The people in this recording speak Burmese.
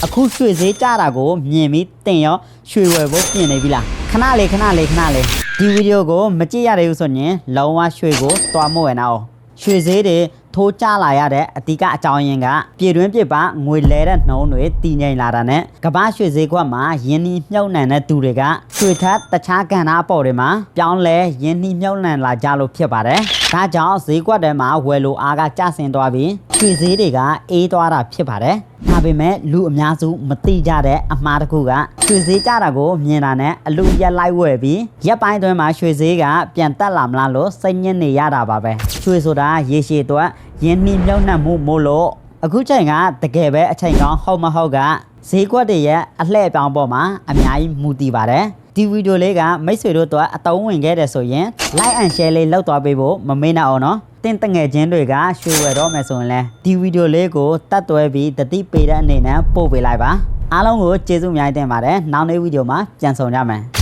အခုရွှေဈေးကြတာကိုမြင်ပြီးတင်ရောရွှေဝယ်ဖို့ပြင်နေပြီလားခဏလေးဒီဗီဒီယိုကိုမကြည့်ရသေးဘူးဆိုရင်လုံးဝရွှေကိုတွားမဝင်တော့ရွှေဈေးတွေထိုးကျလာရတဲ့အဓိကအကြောင်းရင်းကပြည်တွင်းပြည်ပငွေလဲတဲ့နှုန်းတွေတည်ငြိမ်လာတာနဲ့ကမ္ဘာရွှေဈေးကွက်မှာယင်းနှီးမြှုပ်နှံတဲ့သူတွေကရွှေထက်တခြားကဏ္ဍအပေါ်တွေမှာပြောင်းလဲယင်းနှီးမြှုပ်နှံလာကြလို့ဖြစ်ပါတယ်။ဒါကြောင့်ဈေးကွက်ထဲမှာဝယ်လိုအားကကျဆင်းသွားပြီးရွှေဈေးတွေကအေးသွားတာဖြစ်ပါတယ်။ဒါပေမဲ့လူအများစုမသိကြတဲ့အမှားတစ်ခုကရွှေဈေးကျတာကိုမြင်တာနဲ့အလူရက်လိုက်ဝယ်ပြီးရက်ပိုင်းအတွင်းမှာရွှေဈေးကပြန်တက်လာမလားလို့စိတ်ညစ်နေရတာပါပဲ။ရွှေဆိုတာရေရှည်အတွက်ယင်းနှီးမြှုပ်နှံမှုမို့လို့အခုချိန်ကတကယ်ပဲအချိန်ကောင်းဟုတ်မဟုတ်ကဈေးကွက်တွေရဲ့အလှည့်အပြောင်းပေါ်မှာအများကြီးမူတည်ပါတယ်ဒီဗီဒီယိုလေးကမိတ်ဆွေတို့အတွက်အသုံးဝင်ခဲ့တယ်ဆိုရင် like and share လေးလုပ်သွားပေးဖို့မမေ့နဲ့အောင်နော်တင်တငယ်ချင်းတွေကရွှေဝယ်တော့မယ်ဆိုရင်လည်းဒီဗီဒီယိုလေးကိုတတ်တွဲပြီးတတိပေးတဲ့အနေနဲ့ပို့ပေးလိုက်ပါအားလုံးကိုကျေးဇူးအများကြီးတင်ပါတယ်နောက်နေ့ဗီဒီယိုမှာပြန်ဆောင်ကြမယ်